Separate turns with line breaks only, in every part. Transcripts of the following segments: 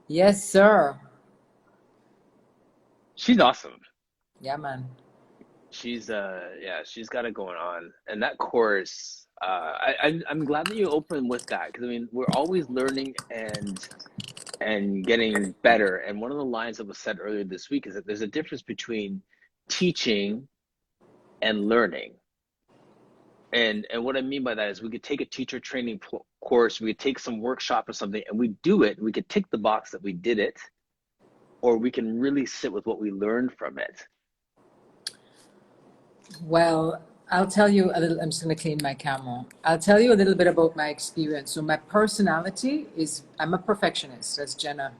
Yes, sir.
She's awesome.
Yeah, man.
Yeah, she's got it going on. And that course, I'm glad that you open with that because I mean we're always learning and getting better. And one of the lines that was said earlier this week is that there's a difference between teaching and learning. And what I mean by that is we could take a teacher training course, we could take some workshop or something, and we do it. We could tick the box that we did it, or we can really sit with what we learned from it.
Well, I'll tell you a little. I'm just going to clean my camera. I'll tell you a little bit about my experience. So, my personality is I'm a perfectionist, as Jenna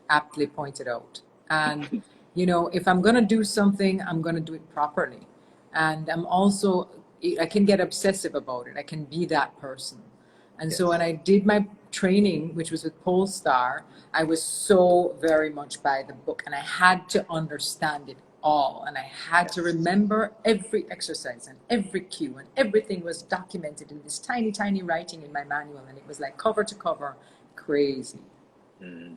aptly pointed out. And, if I'm going to do something, I'm going to do it properly. And I can get obsessive about it. I can be that person. And so, when
Yes.
I did my training, which was with Polestar, I was so very much by the book and I had to understand it all. And I had to
Yes.
remember every exercise and every cue, and everything was documented in this tiny, tiny writing in my manual. And it was like cover to cover, crazy,
Mm,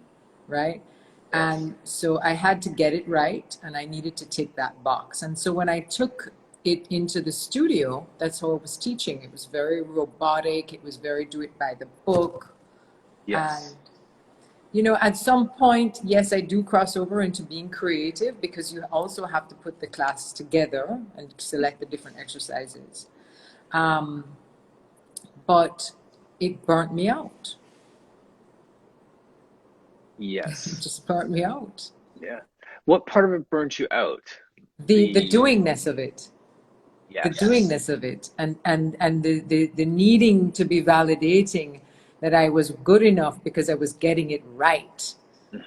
right?
yes.
And so I had to get it right and I needed to tick that box. And so when I took it into the studio, that's how I was teaching. It was very robotic, it was very do it by the book. And
Yes.
at some point, yes, I do cross over into being creative because you also have to put the class together and select the different exercises. Um, but it burnt me out. It
Yes.
just burnt me out.
Yeah. What part of it burnt you out?
The
The
doingness of it. The
yes.
doingness of it, and the needing to be validating that I was good enough because I was getting it right.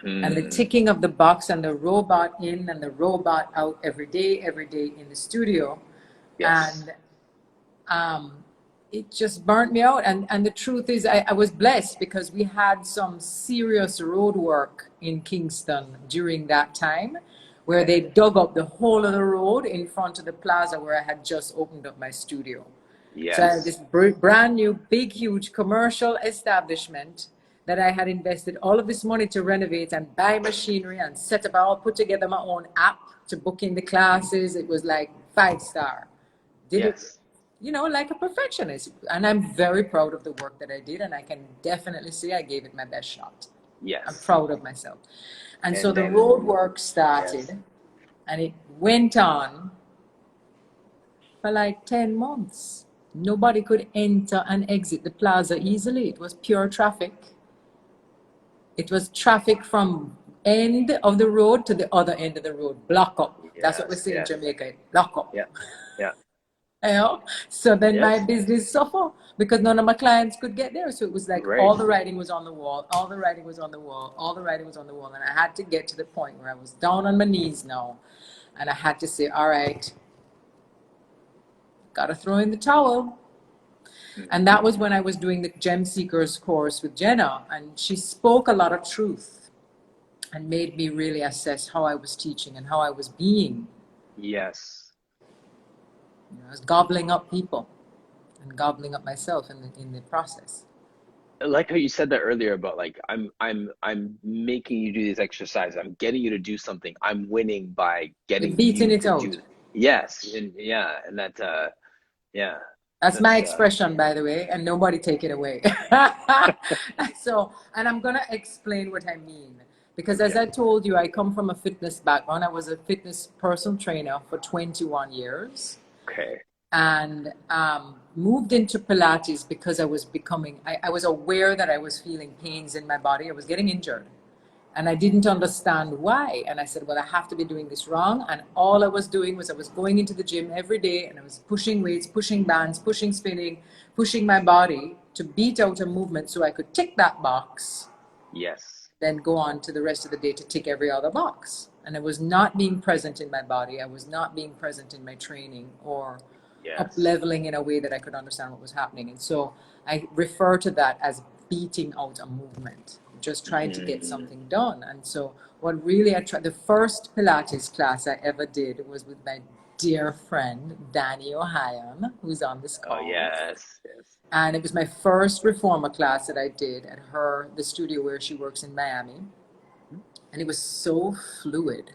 And the
Hmm.
ticking of the box and the robot in and the robot out every day in the studio.
Yes.
And um, it just burnt me out. And the truth is, I was blessed because we had some serious road work in Kingston during that time where
Okay.
they dug up the whole of the road in front of the plaza where I had just opened up my studio. So I had this
Yes.
brand new, big, huge commercial establishment that I had invested all of this money to renovate and buy machinery and set up. I all put together my own app to book in the classes. It was like 5 star. Did it,
Yes.
like a perfectionist. And I'm very proud of the work that I did. And I can definitely say I gave it my best shot. I'm
Yes.
proud of myself. And so
And
the
then
road work
yes.
started and it went on for like 10 months. Nobody could enter and exit the plaza easily. It was pure traffic. It was traffic from end of the road to the other end of the road, block up. That's what we
Yes.
say in
Yes.
Jamaica, block up.
Yeah. Yeah.
You know? So then my
Yes.
business suffered because none of my clients could get there. So it was like all
Right.
the writing was on the wall, all the writing was on the wall, all the writing was on the wall. And I had to get to the point where I was down on my knees now. And I had to say, all right, gotta throw in the towel. And that was when I was doing the Gem Seekers course with Jenna. And she spoke a lot of truth and made me really assess how I was teaching and how I was being.
Yes.
I was gobbling up people and gobbling up myself in the process.
I like how you said that earlier about like I'm making you do these exercises. I'm getting you to do something. I'm winning by
You're
getting
beating
you
it
to
out.
do. Yes. And yeah, and that yeah,
That's my
that's
expression, by the way, and nobody take it away. So, and I'm going to explain what I mean. Because as
okay.
I told you, I come from a fitness background. I was a fitness personal trainer for 21 years
Okay.
and moved into Pilates because I was aware that I was feeling pains in my body. I was getting injured. And I didn't understand why. And I said, well, I have to be doing this wrong. And all I was doing was I was going into the gym every day and I was pushing weights, pushing bands, pushing spinning, pushing my body to beat out a movement so I could tick that box,
Yes.
then go on to the rest of the day to tick every other box. And I was not being present in my body. I was not being present in my training or up
Yes.
leveling in a way that I could understand what was happening. And so I refer to that as beating out a movement, just trying to get
Mm.
something done. And so what really the first Pilates class I ever did was with my dear friend, Danny Ohayon, who's on this
Oh
call.
yes. Yes.
And it was my first reformer class that I did at the studio where she works in Miami. And it was so fluid.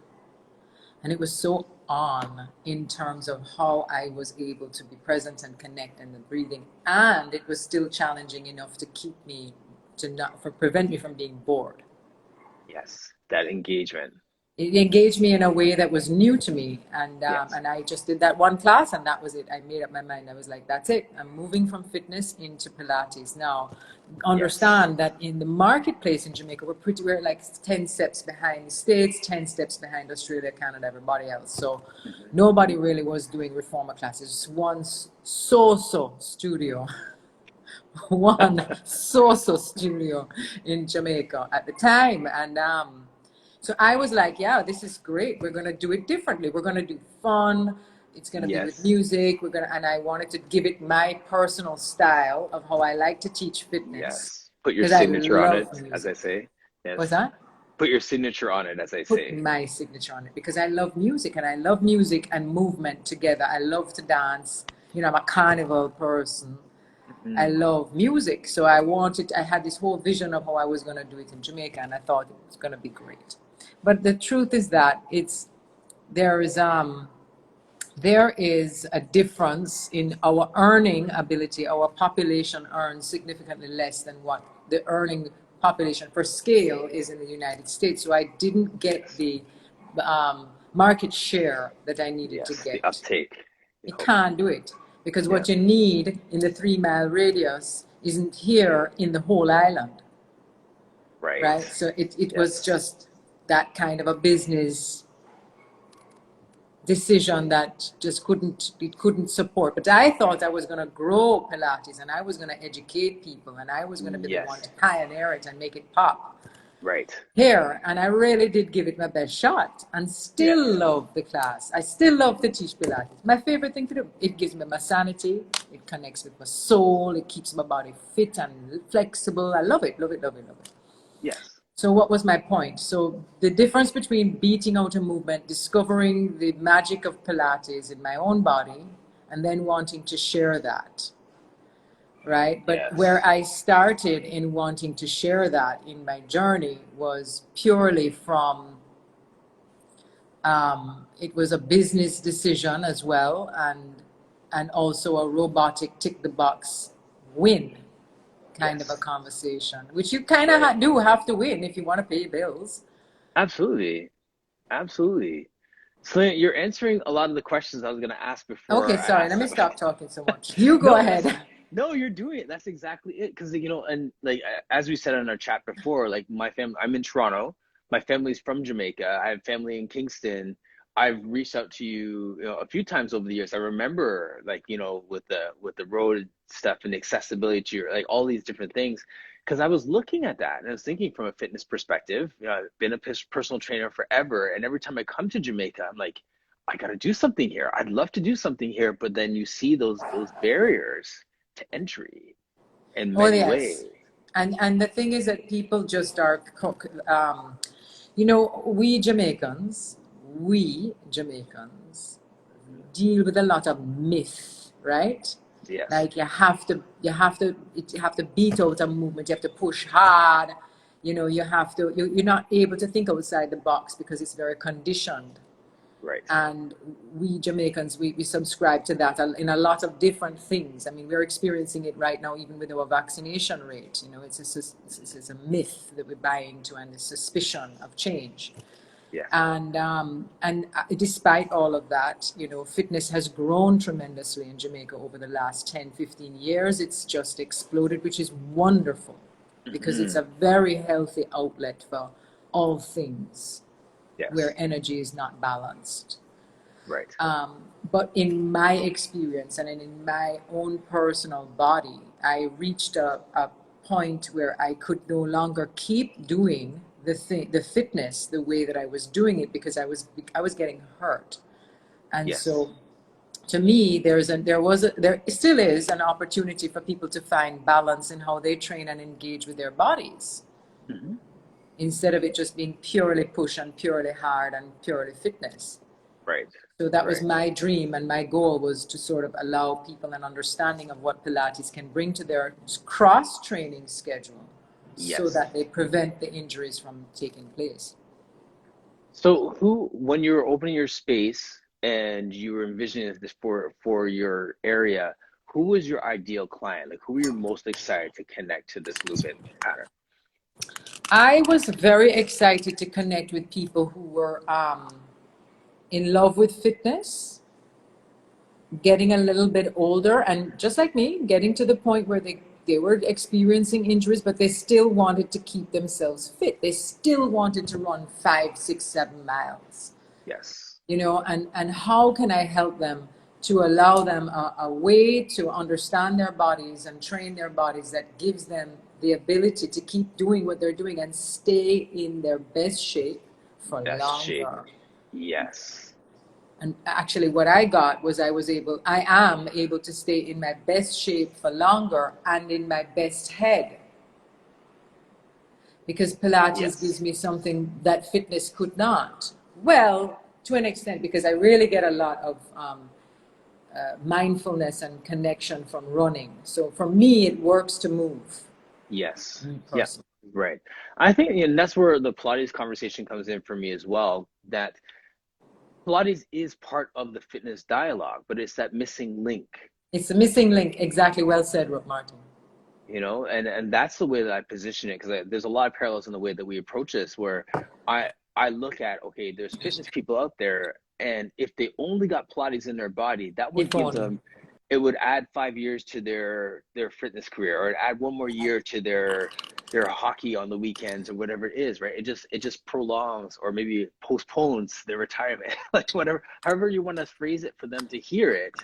And it was so on in terms of how I was able to be present and connect and the breathing. And it was still challenging enough to keep me, prevent me from being bored.
Yes, that engagement.
It engaged me in a way that was new to me,
Yes,
and I just did that one class, and that was it. I made up my mind. I was like, that's it. I'm moving from fitness into Pilates now.
yes,
Understand that in the marketplace in Jamaica, we're like 10 steps behind the States, 10 steps behind Australia, Canada, everybody else. So
hmm,
nobody really was doing reformer classes. Just one so studio, one so studio in Jamaica at the time, and so I was like, yeah, this is great. We're going to do it differently. We're going to do fun. It's going to be with
yes,
music. And I wanted to give it my personal style of how I like to teach fitness
yes. Put your
because I
signature on
love
it, as I
music.
say.
What's
Yes,
that?
put your signature on it, as I
Put
say.
my signature on it because I love music and I love music and movement together. I love to dance. You know, I'm a carnival person. I
Hmm.
love music. So I had this whole vision of how I was going to do it in Jamaica and I thought it was going to be great. But the truth is that there is there is a difference in our earning ability. Our population earns significantly less than what the earning population per scale is in the United States. So I didn't get
Yes,
the market share that I needed to
yes, the
get.
uptake.
You
Yep.
can't do it because
Yes,
what you need in the 3 mile radius isn't here in the whole island,
right.
right? So it was
Yes,
just that kind of a business decision that just couldn't support. But I thought I was going to grow Pilates and I was going to educate people and I was going to be the one
yes,
to pioneer it and make it pop
right.
here. And I really did give it my best shot and
Yes,
still love the class. I still love to teach Pilates. My favorite thing to do. It gives me my sanity. It connects with my soul. It keeps my body fit and flexible. I love it, love it, love it, love it.
yes,
So what was my point? So the difference between beating out a movement, discovering the magic of Pilates in my own body, and then wanting to share that, right? But where
yes,
I started in wanting to share that in my journey was purely from, it was a business decision as well, and also a robotic tick the box win kind of a
yes,
conversation, which you kind of
right.
do have to win if you want to pay bills.
Absolutely, absolutely. Selena, you're answering a lot of the questions I was going to ask
Okay,
before I
sorry. Let
asked
me
the question.
stop talking so much. You go
No, that's
ahead.
no, you're doing it. That's exactly it. Because and like as we said in our chat before, like my family, I'm in Toronto. My family's from Jamaica. I have family in Kingston. I've reached out to you, a few times over the years. I remember, like, with the road stuff and accessibility to your, like, all these different things. Because I was looking at that and I was thinking from a fitness perspective. I've been a personal trainer forever, and every time I come to Jamaica, I'm like, I got to do something here. I'd love to do something here, but then you see those barriers to entry in
Oh,
many
yes.
ways.
And the thing is that people just are, you know, we Jamaicans deal with a lot of myth, right?
Yes,
Like you have to beat out a movement. You have to push hard. You know, you're not able to think outside the box because it's very conditioned.
right.
And we Jamaicans, we subscribe to that in a lot of different things. I mean, we're experiencing it right now, even with our vaccination rate. You know, it's a myth that we're buying into and the suspicion of change.
Yes,
And despite all of that, you know, fitness has grown tremendously in Jamaica over the last 10, 15 years. It's just exploded, which is wonderful because it's
hmm,
a very healthy outlet for all things where
yes,
energy is not balanced.
right.
But in my experience and in my own personal body, I reached a point where I could no longer keep doing the fitness the way that I was doing it because I was getting hurt. And
Yes,
so to me, there still is an opportunity for people to find balance in how they train and engage with their bodies
hmm,
instead of it just being purely push and purely hard and purely fitness.
right,
So that was
right.
my dream, and my goal was to sort of allow people an understanding of what Pilates can bring to their cross training schedule so
Yes,
that they prevent the injuries from taking place.
So when you were opening your space and you were envisioning this for your area, who was your ideal client? Like who were you most excited to connect to this movement pattern?
I was very excited to connect with people who were in love with fitness, getting a little bit older, and just like me, getting to the point where they were experiencing injuries, but they still wanted to keep themselves fit. They still wanted to run 5, 6, 7 miles,
Yes.
and how can I help them to allow them a way to understand their bodies and train their bodies that gives them the ability to keep doing what they're doing and stay in their best shape for
Best shape.
longer.
Yes.
And actually what I got was I am able to stay in my best shape for longer and in my best head, because Pilates gives
Yes.
me something that fitness could not. Well, to an extent, because I really get a lot of mindfulness and connection from running. So for me, it works to move.
Yes.
Me
Yeah.
personally.
Right. I think, and that's where the Pilates conversation comes in for me as well, that Pilates is part of the fitness dialogue, but it's that missing link,
It's the missing link. Exactly. Well said, Martin.
and that's the way that I position it, because there's a lot of parallels in the way that we approach this, where I look at, okay, there's fitness people out there, and if they only got Pilates in their body, that would
If
give
only.
them, it would add 5 years to their fitness career, or add one more year to their hockey on the weekends, or whatever it is, right? It just prolongs, or maybe postpones their retirement, like whatever, however you want to phrase it for them to hear it.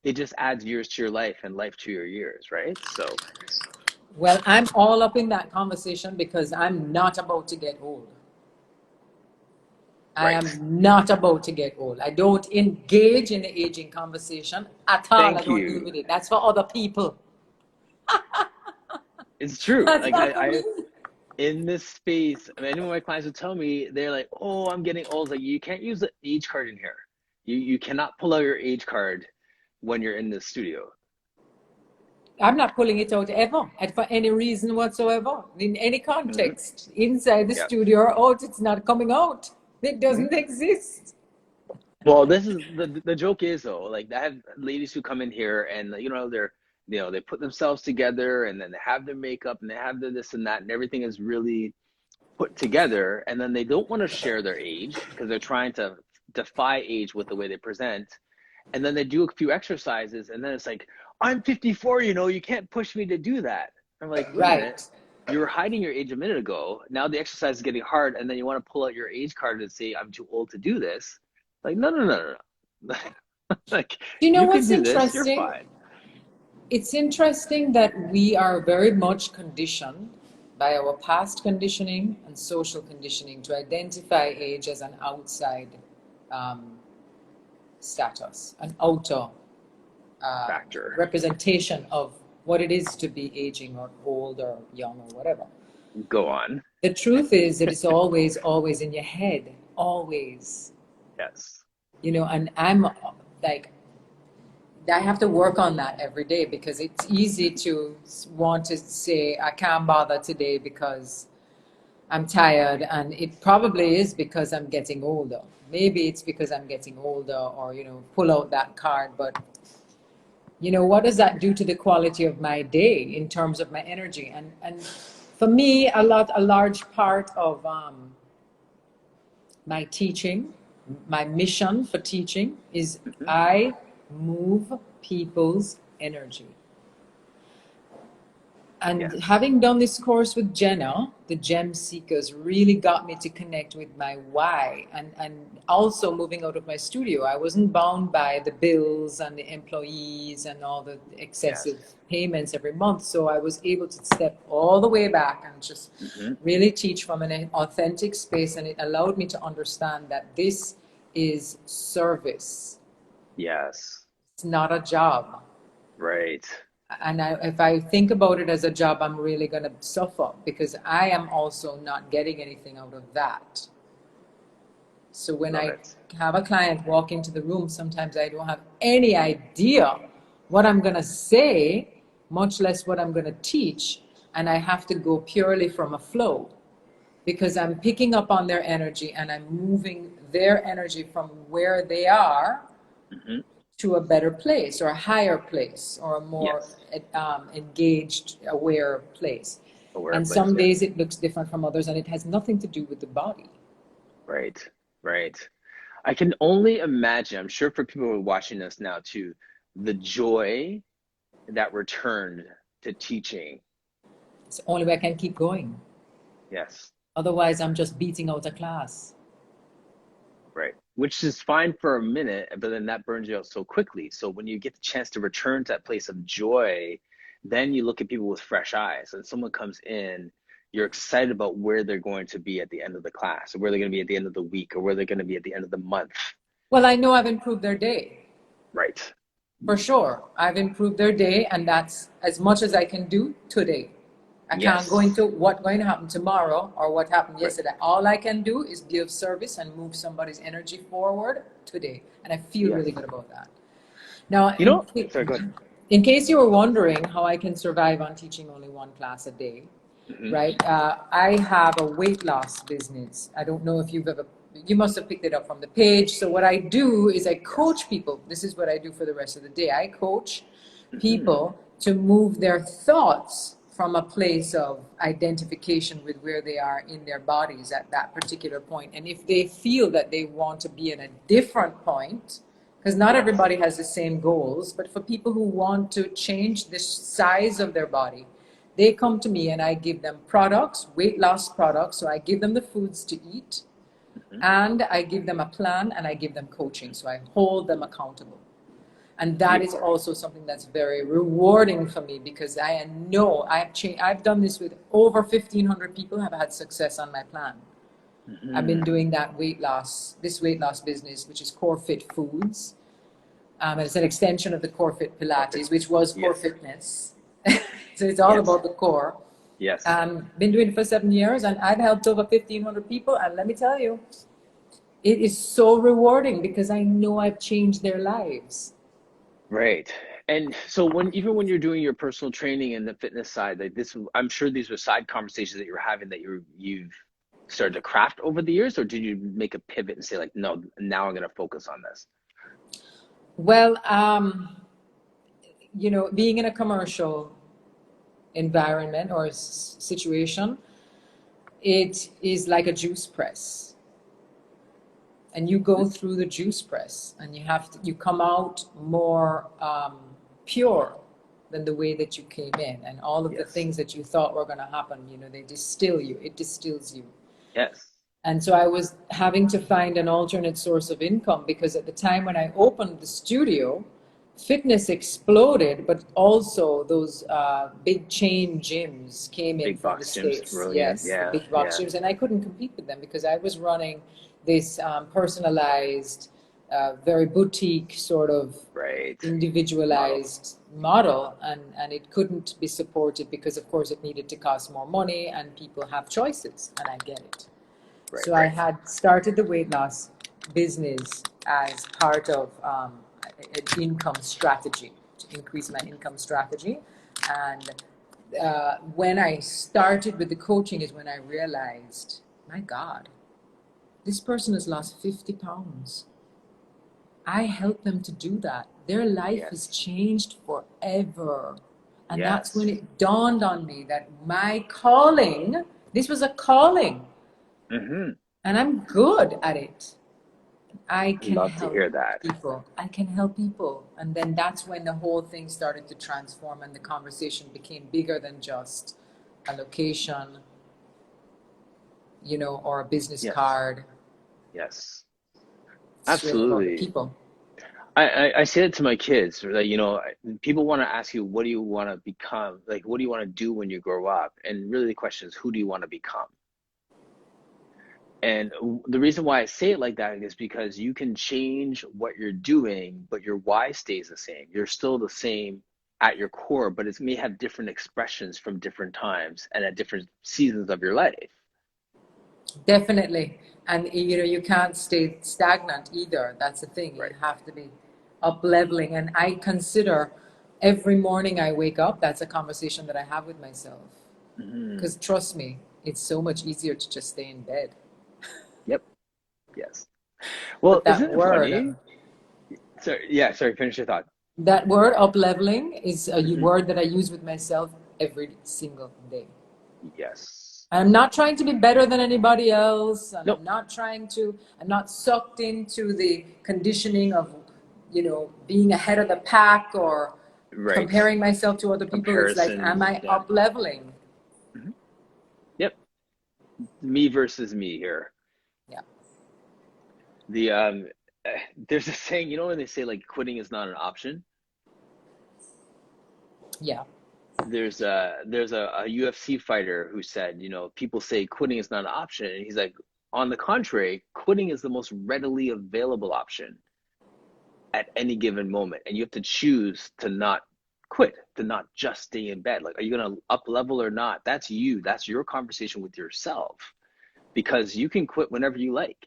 It just adds years to your life and life to your years, right? So
Well, I'm all up in that conversation because I'm not about to get old. I
right.
am not about to get old. I don't engage in the aging conversation at all. I
Thank
don't deal
you.
with it. That's for other people.
It's true.
That's
Like
not for
I
me.
in this space, I mean, any of my clients would tell me, they're like, "Oh, I'm getting old." Like, you can't use the age card in here. You cannot pull out your age card when you're in the studio.
I'm not pulling it out ever, and for any reason whatsoever, in any
Hmm.
context, inside the
Yeah.
studio or out. It's not coming out. It
Hmm.
doesn't exist.
Well, this is the joke is, though, like I have ladies who come in here, and they put themselves together, and then they have their makeup, and they have their this and that, and everything is really put together, and then they don't want to share their age because they're trying to defy age with the way they present, and then they do a few exercises, and then it's like, I'm 54, you can't push me to do that. I'm like, wait a minute,
Right.
you were hiding your age a minute ago, now the exercise is getting hard, and then you want to pull out your age card and say I'm too old to do this. Like, no, no, no, no. Like,
Do you know
you can
what's
do this, you're
interesting?
fine.
It's interesting that we are very much conditioned by our past conditioning and social conditioning to identify age as an outside um, status, an outer uh,
Factor.
representation of what it is to be aging or old or young or whatever.
Go on.
The truth is that it's always, always in your head, always,
Yes.
and I'm like, I have to work on that every day, because it's easy to want to say, I can't bother today because I'm tired. And it probably is because I'm getting older. Maybe it's because I'm getting older, or, pull out that card. But, what does that do to the quality of my day in terms of my energy? And for me, a large part of my teaching, my mission for teaching is
Hmm.
I move people's energy. And
Yes.
having done this course with Jenna, the Gem Seekers really got me to connect with my why. And also moving out of my studio, I wasn't bound by the bills and the employees and all the
Yes.
excessive payments every month. So I was able to step all the way back and just
Hmm.
really teach from an authentic space. And it allowed me to understand that this is service,
Yes.
it's not a job.
Right.
And if I think about it as a job, I'm really going to suffer, because I am also not getting anything out of that. So when
Love
I
it.
have a client walk into the room, sometimes I don't have any idea what I'm going to say, much less what I'm going to teach. And I have to go purely from a flow. because I'm picking up on their energy and I'm moving their energy from where they are
Mm-hmm.
to a better place or a higher place or a more
Yes.
engaged, aware place.
Aware
And
place.
some
Yeah.
days it looks different from others, and it has nothing to do with the body.
Right. Right. I can only imagine, I'm sure for people who are watching us now too, the joy that returned to teaching.
It's the only way I can keep going.
Yes.
Otherwise, I'm just beating out a class.
Right. Which is fine for a minute, but then that burns you out so quickly. So when you get the chance to return to that place of joy, then you look at people with fresh eyes. And someone comes in, you're excited about where they're going to be at the end of the class, or where they're going to be at the end of the week, or where they're going to be at the end of the month.
Well, I know I've improved their day.
Right.
For sure. I've improved their day, and that's as much as I can do today. I can't go
Yes.
into what's going to happen tomorrow or what happened
Right.
yesterday. All I can do is be of service and move somebody's energy forward today. And I feel
Yes.
really good about that. Now,
You know, sorry, go ahead.
in case you were wondering how I can survive on teaching only one class a day,
Mm-hmm.
right? I have a weight loss business. I don't know if you've ever, you must have picked it up from the page. So what I do is I coach people. This is what I do for the rest of the day. I coach people to move their thoughts from a place of identification with where they are in their bodies at that particular point. And if they feel that they want to be in a different point, because not everybody has the same goals, but for people who want to change the size of their body, they come to me and I give them products, weight loss products. So I give them the foods to eat, and I give them a plan, and I give them coaching. So I hold them accountable. And that is also something that's very rewarding for me, because I know I've done this with over 1,500 people have had success on my plan. I've been doing that weight loss business, which is Core Fit Foods. And it's an extension of the Core Fit Pilates, which was Core Fitness. So it's all about the core.
Yes.
Been doing it for 7 years, and I've helped over 1,500 people. And let me tell you, it is so rewarding because I know I've changed their lives.
Right. And so even when you're doing your personal training and the fitness side, like this, I'm sure these were side conversations that you were having that you've started to craft over the years, or did you make a pivot and say like, no, now I'm going to focus on this?
Well, being in a commercial environment or situation, it is like a juice press. And you go through the juice press, and you come out more pure than the way that you came in, and all of the things that you thought were going to happen, it distills you.
Yes.
And so I was having to find an alternate source of income, because at the time when I opened the studio, fitness exploded, but also those big chain gyms came in
Big
from the
box gyms,
States.
brilliant.
Yes, the big box gyms. And I couldn't compete with them because I was running this personalized, very boutique sort of individualized model, and it couldn't be supported because, of course, it needed to cost more money, and people have choices, and I get it. So I had started the weight loss business as part of an income strategy, to increase my income strategy. And when I started with the coaching is when I realized, my God, this person has lost 50 pounds. I helped them to do that. Their life has changed forever. And that's when it dawned on me that my calling, this was a calling.
Mm-hmm.
And I'm good at it. I can
Love to hear that.
people. I can help people. And then that's when the whole thing started to transform, and the conversation became bigger than just a location, or a business card.
Yes.
It's really about the
Absolutely.
people.
I say it to my kids, that, people want to ask you, what do you want to become? Like, what do you want to do when you grow up? And really the question is, who do you want to become? And the reason why I say it like that is because you can change what you're doing, but your why stays the same. You're still the same at your core, but it may have different expressions from different times and at different seasons of your life.
Definitely. And, you can't stay stagnant either. That's the thing. You have to be up leveling. And I consider every morning I wake up, that's a conversation that I have with myself. Because trust me, it's so much easier to just stay in bed.
Yep. Yes. Well,
But
isn't it funny? Sorry, finish your thought.
that word up leveling is a
Hmm.
word that I use with myself every single day.
Yes.
I'm not trying to be better than anybody else, and
Nope.
I'm not sucked into the conditioning of, being ahead of the pack or
Right.
comparing myself to other people. It's like, am
Comparisons.
I
Yeah.
up leveling?
Hmm. Yep. Me versus me here.
Yeah.
The there's a saying, when they say like quitting is not an option.
Yeah.
There's a UFC fighter who said, people say quitting is not an option, and he's like, on the contrary, quitting is the most readily available option at any given moment, and you have to choose to not quit, to not just stay in bed. Like, are you gonna up level or not? That's you. That's your conversation with yourself, because you can quit whenever you like.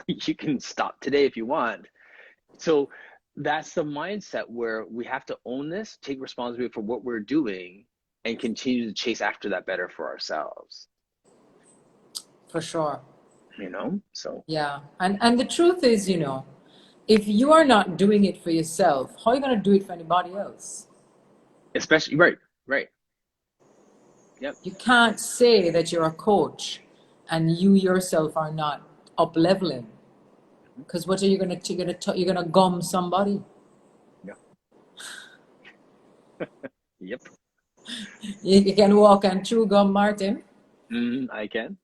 You can stop today if you want. So that's the mindset where we have to own this, take responsibility for what we're doing, and continue to chase after that better for ourselves.
For sure.
So
Yeah. And the truth is, if you are not doing it for yourself, how are you going to do it for anybody else?
especially right. Yep.
You can't say that you're a coach and you yourself are not up leveling. Because what are you going to you're going to gum somebody?
Yeah. Yep.
You can walk and chew gum, Martin.
I can.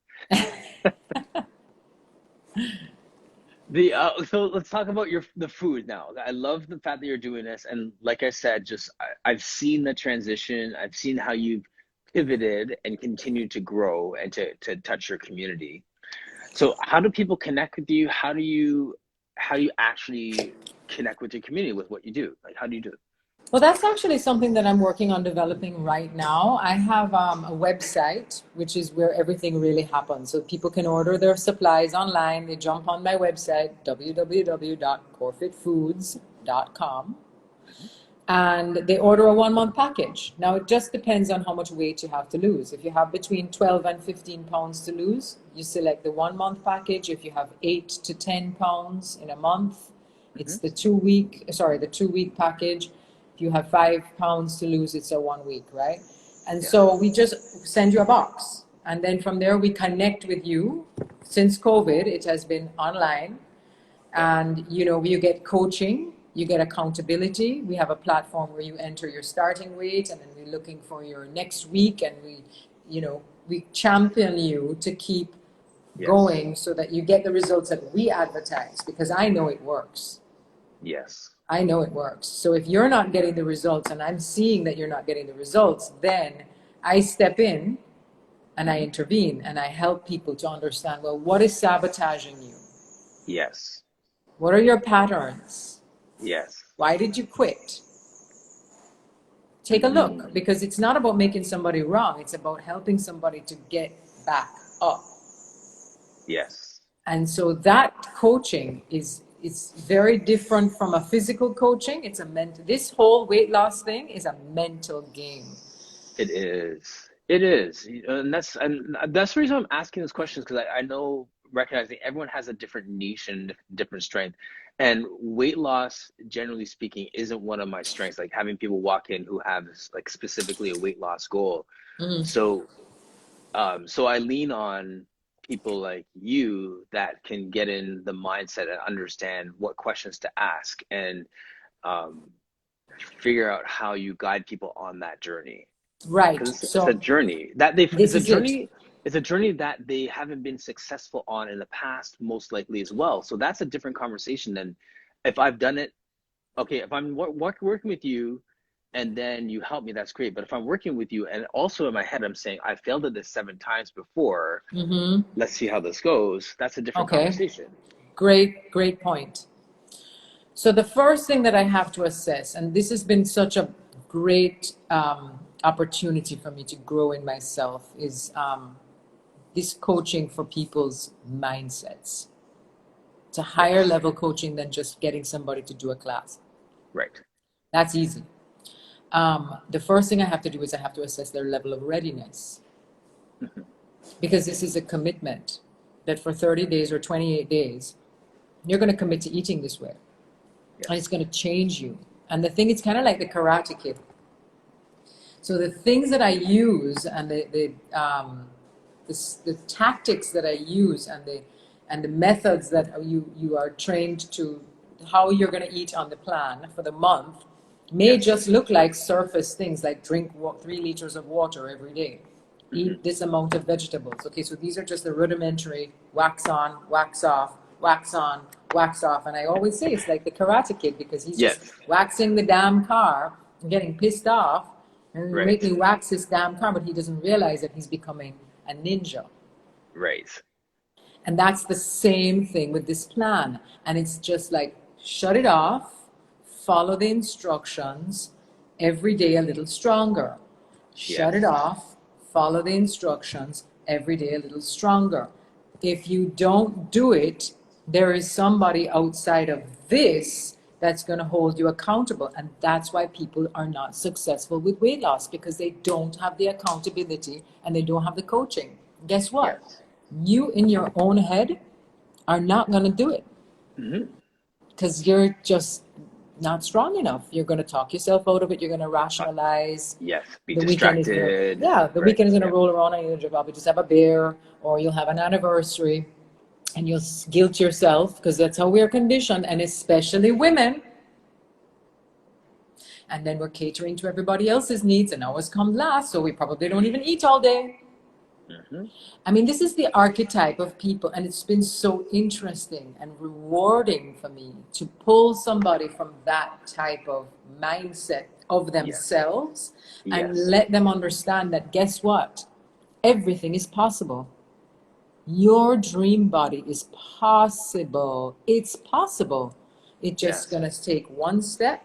So let's talk about the food now. I love the fact that you're doing this, and like I said, I've seen the transition. I've seen how you've pivoted and continued to grow and to touch your community. So how do people connect with you? How do you actually connect with your community with what you do? Like, how do you do it?
Well, that's actually something that I'm working on developing right now. I have a website, which is where everything really happens. So people can order their supplies online. They jump on my website, www.corefitfoods.com, and they order a 1 month package. Now, it just depends on how much weight you have to lose. If you have between 12 and 15 pounds to lose, you select the 1 month package. If you have 8 to 10 pounds in a month, it's
Hmm.
the 2 week package. If you have 5 pounds to lose, it's a 1 week, right? And
Yes.
so we just send you a box. And then from there, we connect with you. Since COVID, it has been online.
Yep.
And you get coaching, you get accountability. We have a platform where you enter your starting weight, and then we're looking for your next week, and we champion you to keep
Yes.
going so that you get the results that we advertise, because I know it works.
Yes.
I know it works. So if you're not getting the results and I'm seeing that you're not getting the results, then I step in and I
Hmm.
intervene and I help people to understand, well, what is sabotaging you?
Yes.
What are your patterns?
Yes.
Why did you quit? Take a look,
Mm.
because it's not about making somebody wrong. It's about helping somebody to get back up.
Yes.
And so that coaching is very different from a physical coaching. It's a mental. This whole weight loss thing is a mental game.
It is. It is. And that's the reason I'm asking these questions, because I know, recognizing everyone has a different niche and different strength. And weight loss, generally speaking, isn't one of my strengths. Like, having people walk in who have like specifically a weight loss goal.
Mm,
So I lean on people like you that can get in the mindset and understand what questions to ask, and um, figure out how you guide people on that journey,
right.
because it's a
So
journey that they've
this is it.
it's a journey that they haven't been successful on in the past, most likely, as well. So that's a different conversation than if I've done it. Okay, if I'm working with you and then you help me, that's great. But if I'm working with you and also in my head I'm saying I failed at this 7 times before,
Mm-hmm.
let's see how this goes, that's a different
Okay.
conversation.
Great point. So the first thing that I have to assess, and this has been such a great opportunity for me to grow in myself, is this coaching for people's mindsets. It's a higher
Yes.
level coaching than just getting somebody to do a class.
Right.
That's easy. The first thing I have to do is I have to assess their level of readiness.
Mhm.
because this is a commitment that for 30 days or 28 days, you're going to commit to eating this way. And it's
Yes.
going to change you. And the thing, it's kind of like the Karate Kid. So the things that I use and the tactics that I use and the methods that you are trained to, how you're going to eat on the plan for the month may
Yes.
just look like surface things, like drink 3 liters of water every day, eat this amount of vegetables. Okay, so these are just the rudimentary wax on, wax off, wax on, wax off. And I always say it's like the Karate Kid, because he's just
Yes.
waxing the damn car and getting pissed off and make
Right.
me wax his damn car, but he doesn't realize that he's becoming a ninja.
Right.
And that's the same thing with this plan. And it's just like, shut it off, follow the instructions, every day a little stronger. Shut it
Yes.
off, follow the instructions, every day a little stronger. If you don't do it, there is somebody outside of this that's going to hold you accountable. And that's why people are not successful with weight loss, because they don't have the accountability and they don't have the coaching. Guess what?
Yes.
You in your own head are not going to do it, because you're just not strong enough. You're going to talk yourself out of it. You're going to rationalize.
Yes. Be
The weekend is going to,
distracted.
yeah, the
Right.
weekend is going to
Yeah.
roll around and you'll probably just have a beer, or you'll have an anniversary and you'll guilt yourself, because that's how we're conditioned, and especially women. And then we're catering to everybody else's needs, and ours come last, so we probably don't even eat all day. I mean, this is the archetype of people, and it's been so interesting and rewarding for me to pull somebody from that type of mindset of themselves and
Yes.
let them understand that, guess what? Everything is possible. Your dream body is possible. It's possible. It's just
Yes.
going to take one step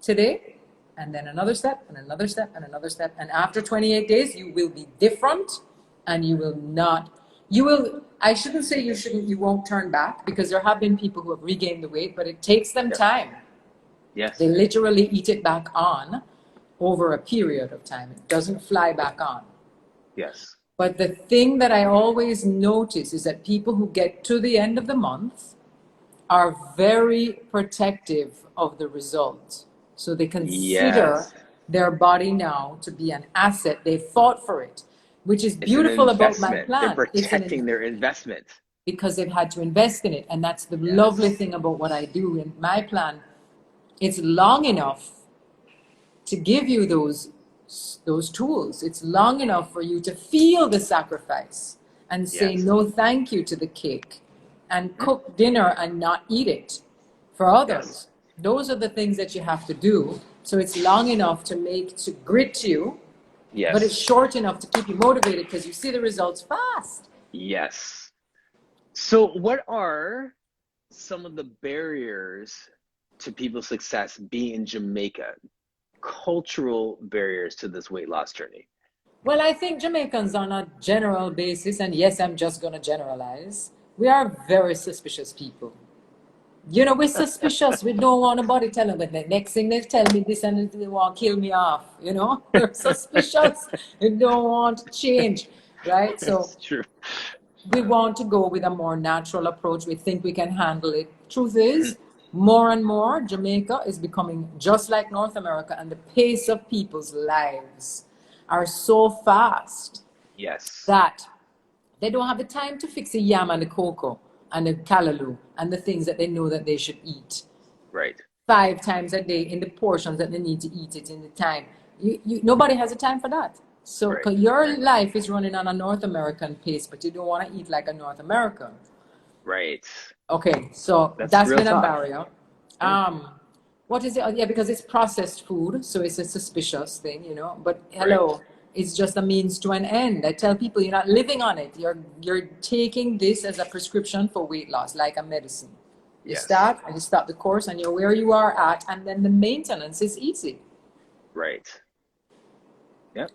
today, and then another step, and another step, and another step. And after 28 days, you will be different, and I shouldn't say you won't turn back, because there have been people who have regained the weight, but it takes them time.
Yes.
They literally eat it back on over a period of time. It doesn't fly back on.
Yes.
But the thing that I always notice is that people who get to the end of the month are very protective of the result. So they consider
Yes.
their body now to be an asset. They fought for it, which is
It's an
beautiful about my
investment. They're
plan.
protecting their investment.
Because they've had to invest in it. And that's the lovely thing about what I do in my plan. It's long enough to give you those tools. It's long enough for you to feel the sacrifice and say no thank you to the cake, and cook dinner and not eat it for others. Those are the things that you have to do. So it's long enough to grit you,
Yes.
but it's short enough to keep you motivated, because you see the results fast.
Yes. So what are some of the barriers to people's success being in Jamaica? Cultural barriers to this weight loss journey?
Well, I think Jamaicans, on a general basis, and yes, I'm just going to generalize, we are very suspicious people. You know, we're suspicious. We don't want nobody telling me. The next thing they tell me this, and they want to kill me off. You know, we're suspicious. We don't want change, right? So
It's true.
we want to go with a more natural approach. We think we can handle it. Truth is, more and more, Jamaica is becoming just like North America, and the pace of people's lives are so fast
Yes.
that they don't have the time to fix the yam and the cocoa and the callaloo and the things that they know that they should eat
Right.
5 times a day in the portions that they need to eat it in the time. Nobody has the time for that. So
Right.
'cause your life is running on a North American pace, but you don't want to eat like a North American.
Right.
Okay, so
That's real
been a
talk.
barrier. What is it? Yeah, because it's processed food, so it's a suspicious thing, you know. But hello, it's just a means to an end. I tell people, you're not living on it. You're taking this as a prescription for weight loss, like a medicine. You
Yes.
start and you stop the course, and you're where you are at, and then the maintenance is easy.
Right. Yep.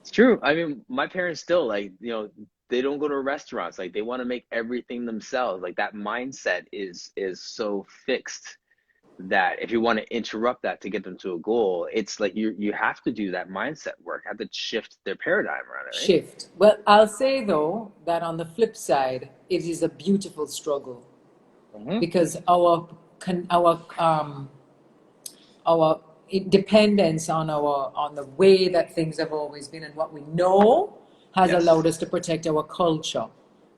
It's true. I mean, my parents still, like, you know, they don't go to restaurants. Like, they want to make everything themselves. Like, that mindset is so fixed that if you want to interrupt that to get them to a goal, it's like you have to do that mindset work, have to shift their paradigm around it, right?
Shift. Well, I'll say though that on the flip side, it is a beautiful struggle
Mm-hmm.
because our dependence on the way that things have always been and what we know has
Yes.
allowed us to protect our culture,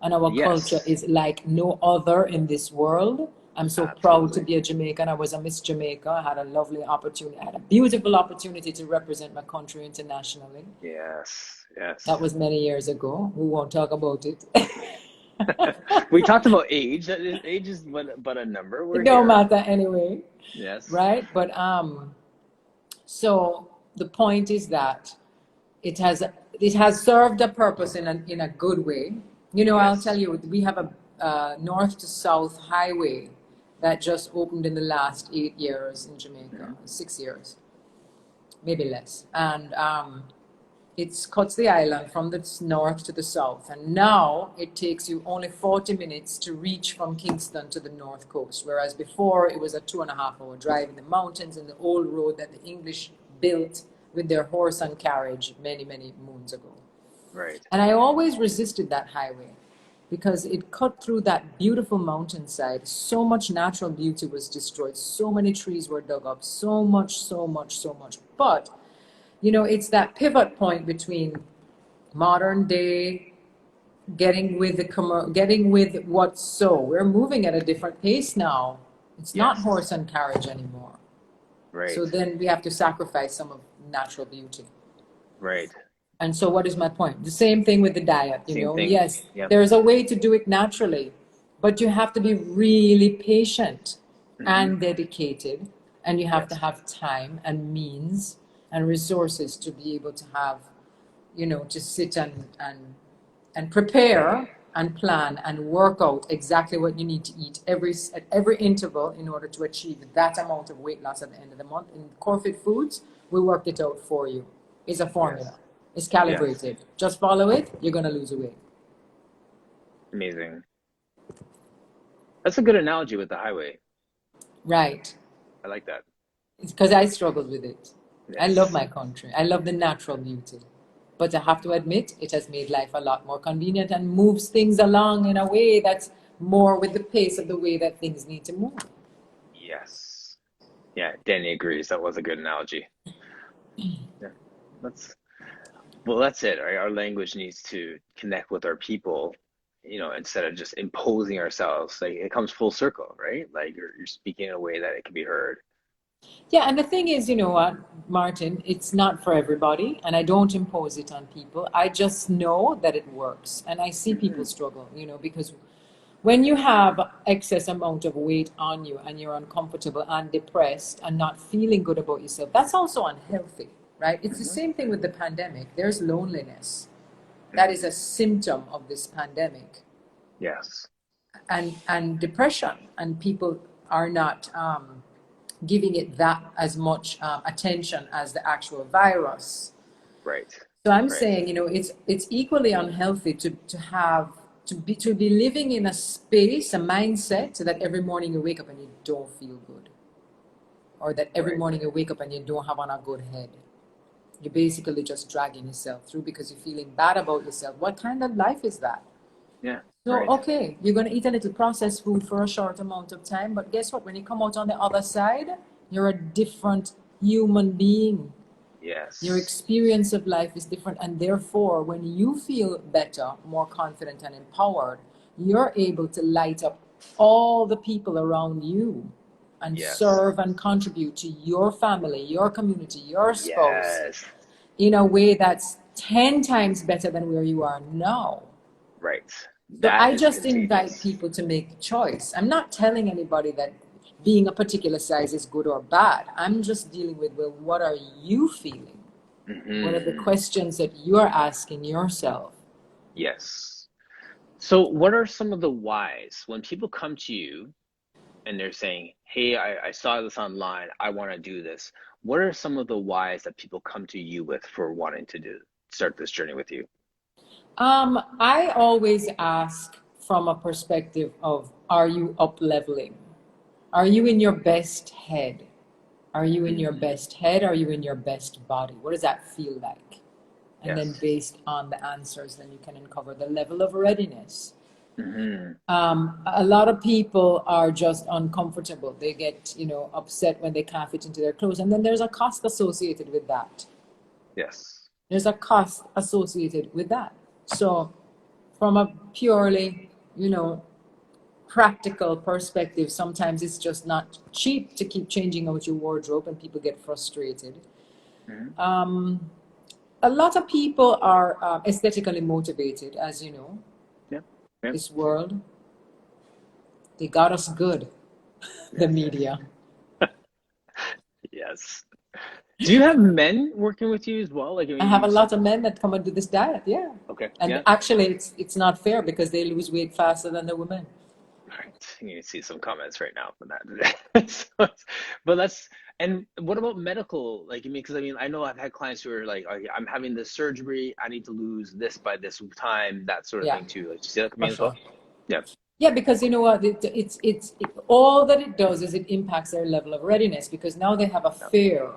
and our culture
Yes.
is like no other in this world. I'm so proud to
Absolutely.
be a Jamaican. I was a Miss Jamaica. I had a lovely opportunity. I had a beautiful opportunity to represent my country internationally.
Yes.
That
Yes.
was many years ago. We won't talk about it.
We talked about age. Age is but a number. We're
It don't
here.
matter anyway,
Yes.
right? But so the point is that it has it has served a purpose in a good way. You know, I'll tell
Yes.
you, we have a north to south highway that just opened in the last 8 years in Jamaica,
Mm-hmm.
6 years, maybe less, and it cuts the island from the north to the south, and now it takes you only 40 minutes to reach from Kingston to the north coast, whereas before it was a 2.5 hour drive in the mountains in the old road that the English built with their horse and carriage many, many moons ago.
Right.
And I always resisted that highway because it cut through that beautiful mountainside. So much natural beauty was destroyed. So many trees were dug up. So much, so much, so much. But it's that pivot point between modern day getting with what's so. We're moving at a different pace now. It's not
Yes.
horse and carriage anymore. So
Right.
then we have to sacrifice some of natural beauty.
Right.
And so what is my point? The same thing with the diet,
Same thing.
Yes,
Yep.
there's a way to do it naturally, but you have to be really patient
Mm-hmm.
and dedicated, and you have to
Yes.
have time and means and resources to be able to have, to sit and prepare and plan and work out exactly what you need to eat at every interval in order to achieve that amount of weight loss at the end of the month. In Core Fit Foods, we worked it out for you. It's a
Yes.
formula. It's
Yes.
calibrated. Just follow it, you're going to lose weight.
Amazing. That's a good analogy with the highway.
Right.
I like that.
It's because I struggled with it. I love
Yes.
my country. I love the natural beauty. But I have to admit, it has made life a lot more convenient and moves things along in a way that's more with the pace of the way that things need to move.
Yes. Yeah, Danny agrees. That was a good analogy. Yeah. That's that's it, right? Our language needs to connect with our people, instead of just imposing ourselves. Like it comes full circle, right? Like you're speaking in a way that it can be heard.
Yeah, and the thing is, you know what, Martin, it's not for everybody, and I don't impose it on people. I just know that it works, and I see people
Hmm.
struggle, because when you have excess amount of weight on you and you're uncomfortable and depressed and not feeling good about yourself, that's also unhealthy, right? It's the
Hmm.
same thing with the pandemic. There's loneliness. That is
Hmm.
a symptom of this pandemic,
Yes.
and depression, and people are not giving it that as much attention as the actual virus.
Right.
So I'm
Right.
saying, it's equally unhealthy to be living in a space, a mindset, so that every morning you wake up and you don't feel good, or that every
Right.
morning you wake up and you don't have on a good head. You're basically just dragging yourself through because you're feeling bad about yourself. What kind of life is that?
Yeah.
So,
Right.
okay, you're going to eat a little processed food for a short amount of time, but guess what? When you come out on the other side, you're a different human being. Your
Yes.
experience of life is different, and therefore, when you feel better, more confident, and empowered, you're able to light up all the people around you and
Yes.
serve and contribute to your family, your community, your spouse
Yes.
in a way that's 10 times better than where you are now.
Right.
So
That
I
is
just invite
contagious.
people to make a choice. I'm not telling anybody that being a particular size is good or bad. I'm just dealing with, well, what are you feeling? What are the
Hmm.
questions that you're asking yourself?
Yes. So, what are some of the whys when people come to you and they're saying, "Hey, I saw this online. I want to do this." What are some of the whys that people come to you with for wanting to start this journey with you?
I always ask from a perspective of, are you up leveling? Are you in your best head? Are you in your
Mm,
best head? Are you in your best body? What does that feel like? And then
yes.
based on the answers, then you can uncover the level of readiness.
Hmm.
A lot of people are just uncomfortable. They get, upset when they can't fit into their clothes. And then there's a cost associated with that.
Yes.
There's a cost associated with that. So from a purely, practical perspective, sometimes it's just not cheap to keep changing out your wardrobe and people get frustrated.
Hmm.
Um, a lot of people are aesthetically motivated, as you know,
Yep. Yep.
this world. They got us good, the
Yes.
media.
Yes. Do you have men working with you as well? Like, I
I
mean,
have
you
a
said,
lot of men that come and do this diet, yeah.
okay,
And
yeah.
actually, it's not fair because they lose weight faster than the women.
All right. You can see some comments right now from that. But and what about medical? Like, I mean, because I mean, I know I've had clients who are like, "Okay, I'm having this surgery. I need to lose this by this time," that sort of
Yeah,
thing too. Like, do you see that
for
coming as
sure.
well? Yeah.
Yeah, because you know what? All that it does is it impacts their level of readiness because now they have a
Yeah.
fear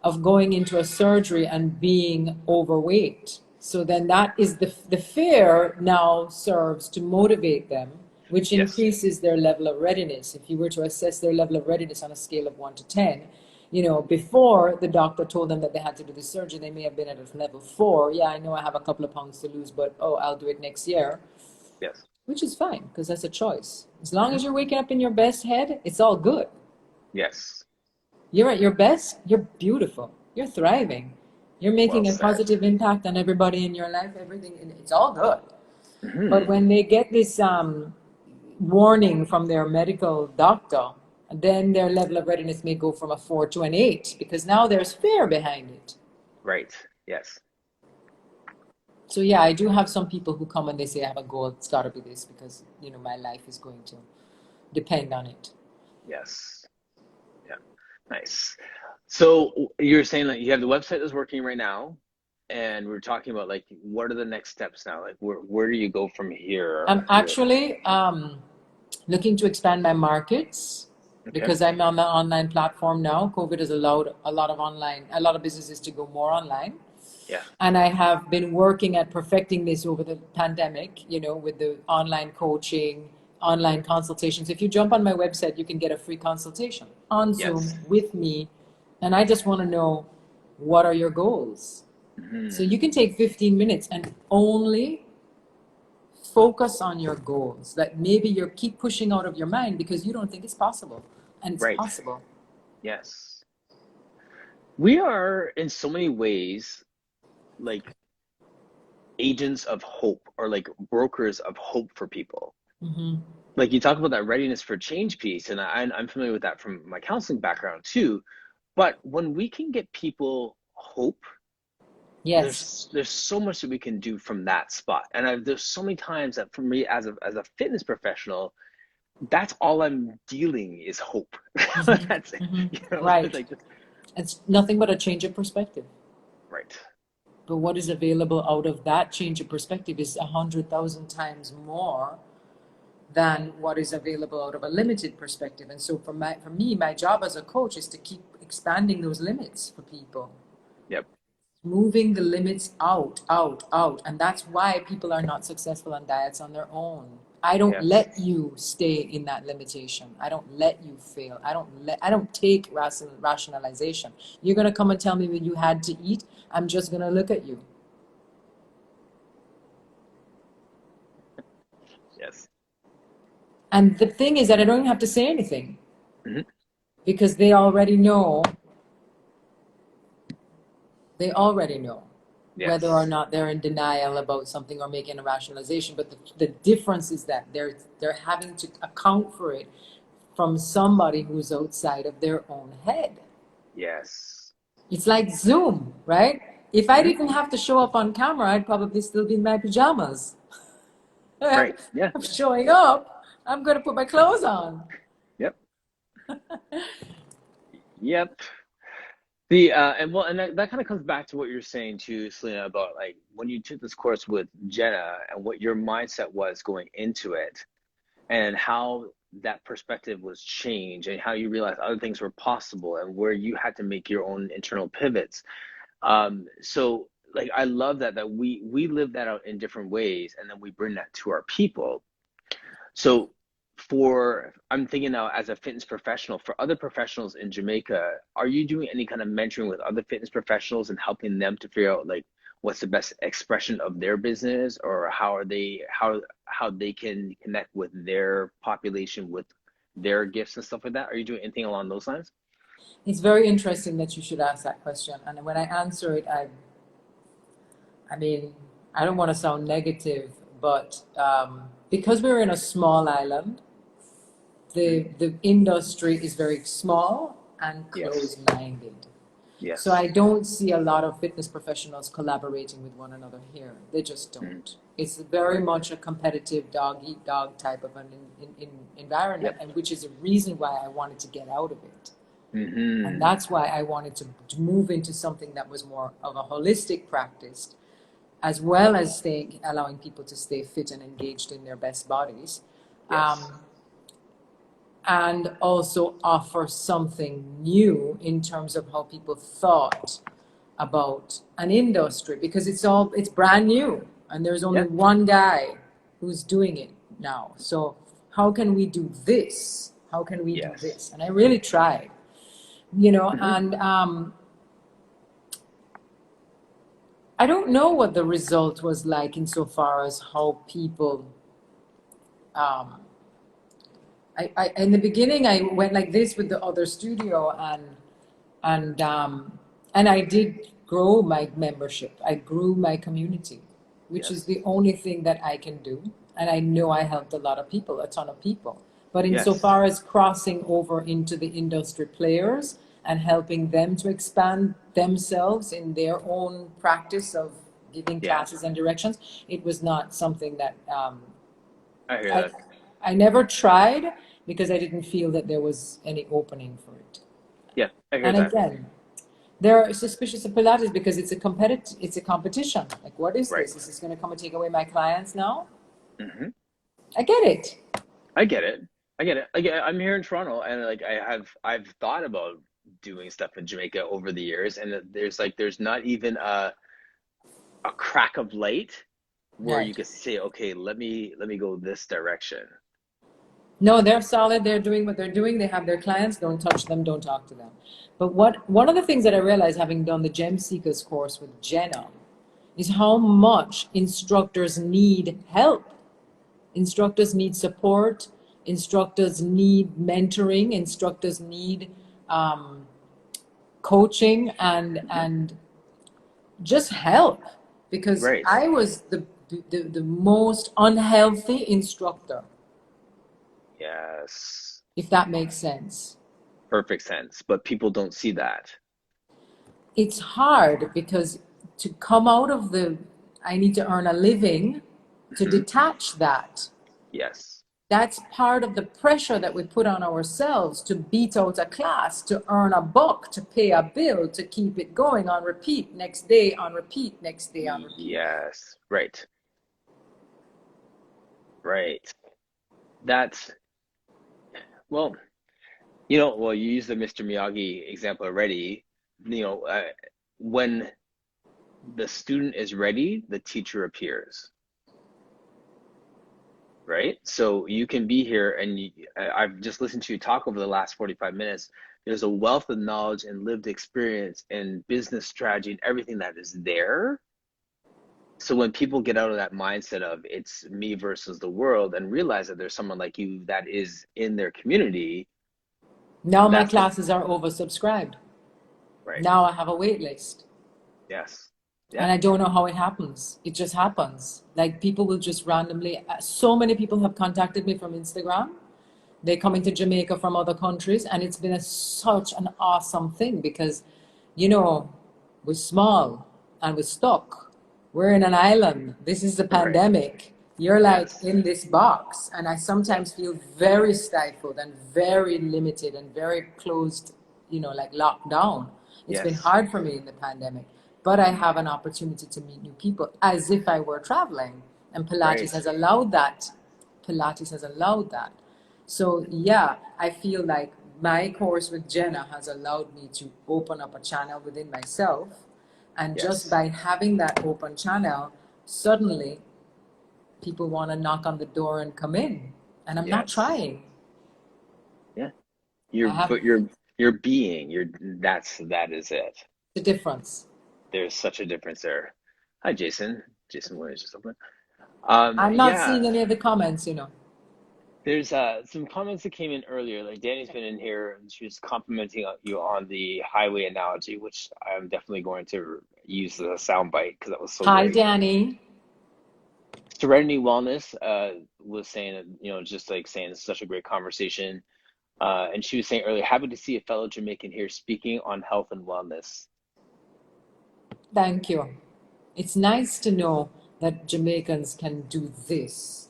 of going into a surgery and being overweight. So then that is the fear now serves to motivate them, which
Yes.
increases their level of readiness. If you were to assess their level of readiness on a scale of 1 to 10, before the doctor told them that they had to do the surgery, they may have been at a level 4. Yeah, I know I have a couple of pounds to lose, but oh, I'll do it next year,
Yes.
which is fine because that's a choice. As long
Hmm.
as you're waking up in your best head, it's all good.
Yes.
You're at your best, you're beautiful, you're thriving, you're
Well
making a
said.
positive impact on everybody in your life, everything, and it's all good. But
Hmm.
when they get this warning from their medical doctor, then their level of readiness may go from a 4 to an 8 because now there's fear behind it.
Right. Yes.
So yeah, I do have some people who come and they say, I have a goal, it's got to be this because, my life is going to depend on it.
Yes. Yeah. Nice. So you're saying that you have the website that's working right now, and we're talking about like what are the next steps now? Like where do you go from here?
I'm actually looking to expand my markets
Okay.
because I'm on the online platform now. COVID has allowed a lot of businesses to go more online.
Yeah.
And I have been working at perfecting this over the pandemic, with the online coaching, online consultations. If you jump on my website, you can get a free consultation on Zoom
Yes.
with me. And I just want to know, what are your goals? So
Hmm.
you can take 15 minutes and only focus on your goals that maybe you keep pushing out of your mind because you don't think it's possible, and it's
Right.
possible.
Yes. We are in so many ways like agents of hope or like brokers of hope for people.
Hmm.
Like you talk about that readiness for change piece, and I'm familiar with that from my counseling background too. But when we can get people hope,
Yes.
there's so much that we can do from that spot. And there's so many times that for me as a fitness professional, that's all I'm dealing is hope.
Hmm.
That's it.
Hmm.
It's
Right.
like just
It's nothing but a change of perspective.
right.
But what is available out of that change of perspective is 100,000 times more than what is available out of a limited perspective. And so for me, my job as a coach is to keep expanding those limits for people,
Yep.
moving the limits out, out, out. And that's why people are not successful on diets on their own. I don't
Yes.
let you stay in that limitation. I don't let you fail. I don't take rationalization. You're going to come and tell me when you had to eat. I'm just going to look at you.
Yes.
And the thing is that I don't even have to say anything
Hmm.
because they already know whether or
Yes.
not they're in denial about something or making a rationalization. But the difference is that they're having to account for it from somebody who's outside of their own head.
Yes.
It's like Zoom, right? If I
Hmm.
didn't have to show up on camera, I'd probably still be in my pajamas. I'm
Right. Yeah.
showing up. I'm going to put my clothes on.
Yep. Yep. The and well, and that kind of comes back to what you're saying too, Selena, about like when you took this course with Jenna and what your mindset was going into it. and how that perspective was changed and how you realized other things were possible and where you had to make your own internal pivots. So like I love that we live that out in different ways and then we bring that to our people. So I'm thinking now as a fitness professional, for other professionals in Jamaica, are you doing any kind of mentoring with other fitness professionals and helping them to figure out like what's the best expression of their business, or how they can connect with their population with their gifts and stuff like that? Are you doing anything along those lines?
It's very interesting that you should ask that question. And when I answer it, I mean, I don't want to sound negative, but because we're in a small island, the industry is very small and
Yes.
closed-minded. So
Yes.
I don't see a lot of fitness professionals collaborating with one another here. They just
Mhm.
don't. It's very
Right.
much a competitive dog eat dog type of an environment,
Yep.
and which is a reason why I wanted to get out of it. And
Mm-hmm.
that's why I wanted to move into something that was more of a holistic practice, as well as allowing people to stay fit and engaged in their best bodies.
Yes.
Um, and also offer something new in terms of how people thought about an industry, because it's brand new and there's only
Yeah.
one guy who's doing it now. So how can we do this? How can we do
Yes.
this? And I really tried,
Mm-hmm.
and I don't know what the result was like insofar as how people um, in the beginning I went like this with the other studio, and and I did grow my membership. I grew my community, which is
Yes.
the only thing that I can do. And I know I helped a lot of people, a ton of people. But
Yes.
insofar as crossing over into the industry players and helping them to expand themselves in their own practice of giving
Yeah.
classes and directions, it was not something that
I hear
I
that.
I never tried, because I didn't feel that there was any opening for it.
Yeah, I hear
And
that.
again, they're suspicious of Pilates because it's a competition. Like, what is
Right.
this? Is this going to come and take away my clients now?
Hmm.
I get it.
I get it. I get it. I'm here in Toronto, and like I've thought about doing stuff in Jamaica over the years, and there's not even a crack of light where you
Right.
could say, okay, let me go this direction.
No, they're solid. They're doing what they're doing. They have their clients. Don't touch them. Don't talk to them. But one of the things that I realized, having done the Gem Seekers course with Jenna, is how much instructors need help. Instructors need support. Instructors need mentoring. Instructors need um, coaching
Hmm.
and just help, because
Right.
I was the most unhealthy instructor,
Yes.
if that makes sense.
Perfect sense. But people don't see that.
It's hard because to come out of the I need to earn a living, to
Hmm.
detach that.
Yes.
That's part of the pressure that we put on ourselves to beat out a class, to earn a buck, to pay a bill, to keep it going on repeat, next day on repeat, next day on repeat.
Yes. Right. Right. That's well, well, you used the Mr. Miyagi example already. When the student is ready, the teacher appears, right? So you can be here, and I've just listened to you talk over the last 45 minutes. There's a wealth of knowledge and lived experience and business strategy and everything that is there. So when people get out of that mindset of it's me versus the world and realize that there's someone like you that is in their community,
Now my
that's when,
classes are oversubscribed.
right?
Now I have a wait list.
Yes. Yeah.
And I don't know how it happens. It just happens. Like, people will just randomly, so many people have contacted me from Instagram. They're coming to Jamaica from other countries, and it's been such an awesome thing because, you know, we're small and we're stuck. We're in an island. This is the
Right.
pandemic. You're like
Yes.
in this box, and I
Yep.
sometimes feel very stifled and very limited and very closed, like locked down. It's been
Yes.
hard for me in the pandemic, but I have an opportunity to meet new people as if I were traveling, and Pilates
Right.
has allowed that Pilates has allowed that. So yeah, I feel like my course with Jenna has allowed me to open up a channel within myself. And just
Yes.
by having that open channel, suddenly people want to knock on the door and come in. And I'm not
Yes.
trying.
Yeah.
I have
You're being, that is it.
the difference.
There's such a difference there. Hi, Jason. Jason Williams or something.
I'm not
Yeah,
seeing any of the comments, you know.
there's some comments that came in earlier. Like Danny's been in here and she was complimenting you on the highway analogy, which I'm definitely going to use as a soundbite because that was so
Hi,
great.
Danny.
Serenity Wellness was saying, just like saying it's such a great conversation. And she was saying earlier, happy to see a fellow Jamaican here speaking on health and wellness.
Thank you. It's nice to know that Jamaicans can do this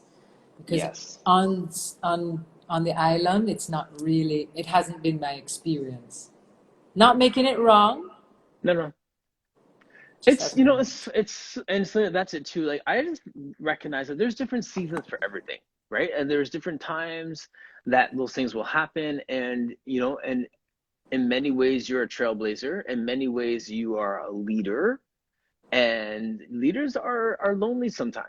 because
Yes.
on the island, it's not really, it hasn't been my experience. Not making it wrong,
No, no.
just
It's,
hasn't been.
and so that's it too. Like, I just recognize that there's different seasons for everything, right? And there's different times that those things will happen. And in many ways, you're a trailblazer. In many ways, you are a leader. And leaders are lonely sometimes.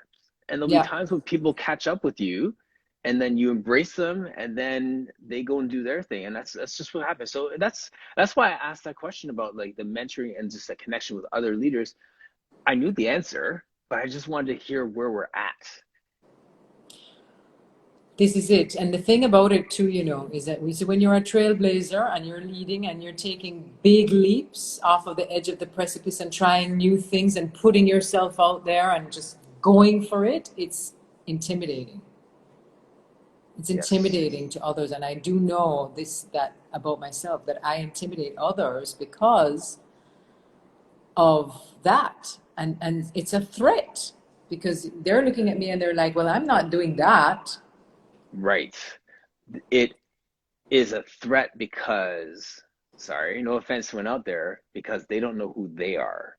And there'll be
Yeah.
times when people catch up with you and then you embrace them and then they go and do their thing. And that's just what happens. So that's why I asked that question about like the mentoring and just the connection with other leaders. I knew the answer, but I just wanted to hear where we're at.
This is it. And the thing about it too, you know, is that we say when you're a trailblazer and you're leading and you're taking big leaps off of the edge of the precipice and trying new things and putting yourself out there and just going for it, it's intimidating. It's
Yes.
intimidating to others. And I do know that about myself, that I intimidate others because of that. And it's a threat because they're looking at me and they're like, well, I'm not doing that.
Right. It is a threat because, sorry, no offense to anyone out there, because they don't know who they are.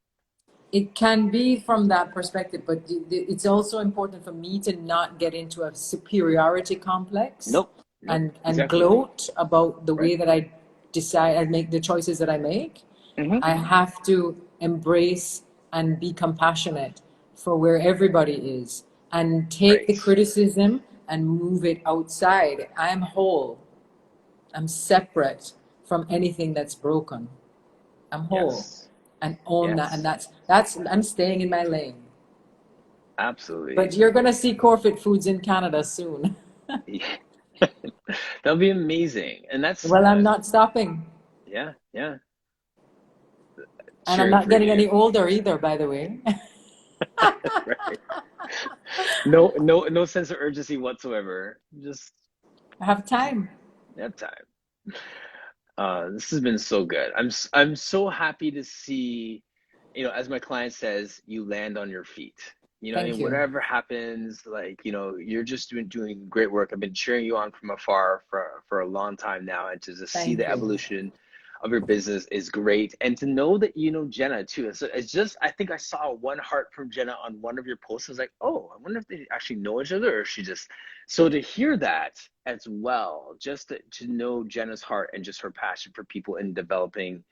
It can be from that perspective, but it's also important for me to not get into a superiority complex
Nope. Nope.
and
Exactly.
gloat about the
Right.
way that I decide I make the choices that I make.
Mm-hmm.
I have to embrace and be compassionate for where everybody is and take the
Right.
criticism and move it outside. I'm whole. I'm separate from anything that's broken. I'm whole
Yes.
and own that. And
Yes.
that's I'm staying in my lane. But
Absolutely.
you're gonna see Corfit Foods in Canada soon.
Yeah. That'll be amazing. And that's,
Well, I'm not stopping.
yeah, yeah.
And I'm
Cheering
not
for
getting
you.
any older either, by the way.
Right. No sense of urgency whatsoever. Just
I have time.
have time. This has been so good. I'm so happy to see, as my client says, you land on your feet.
Thank you.
Whatever happens, like, you're just doing great work. I've been cheering you on from afar for a long time now, and to just see
Thank
the
you.
evolution of your business is great. And to know that you know Jenna too. So it's just, I think I saw one heart from Jenna on one of your posts. I was like, oh, I wonder if they actually know each other, or she just, so to hear that as well, just to know Jenna's heart and just her passion for people and developing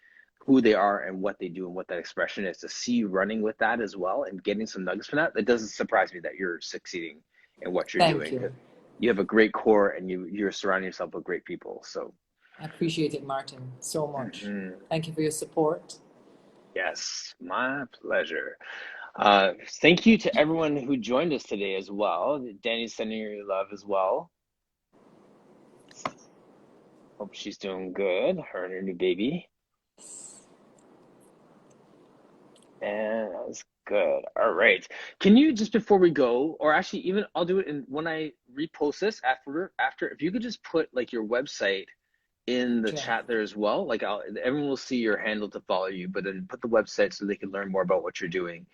who they are and what they do and what that expression is, to see you running with that as well and getting some nuggets from that, it doesn't surprise me that you're succeeding in what you're
Thank
doing,
you.
because you have a great core and you're surrounding yourself with great people. So
I appreciate it, Martin, so much.
mhm.
Thank you for your support.
Yes, my pleasure. Thank you to everyone who joined us today as well. Danny's sending you love as well. Hope she's doing good, her and her new baby. And that was good. All right. Can you, just before we go, or actually even I'll do it when I repost this after, if you could just put like your website in the
Sure.
chat there as well. Like, everyone will see your handle to follow you, but then put the website so they can learn more about what you're doing.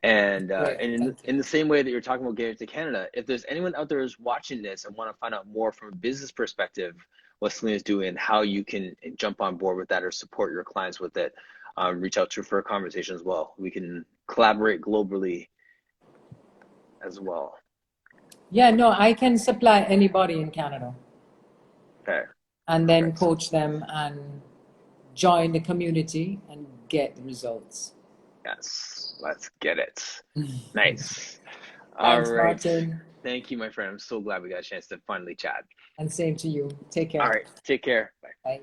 Great.
And
Thank you.
in the same way that you're talking about getting to Canada, if there's anyone out there who's watching this and want to find out more from a business perspective, what Selena's doing, how you can jump on board with that or support your clients with it, reach out to her for a conversation as well. We can collaborate globally as well.
Yeah, no, I can supply anybody in Canada
Okay,
and then
perfect.
coach them and join the community and get results.
Yes, let's get it. Nice. All
Thanks,
right.
Martin.
Thank you, my friend. I'm so glad we got a chance to finally chat.
And same to you. Take
All
care.
right, take care. Bye.
Bye.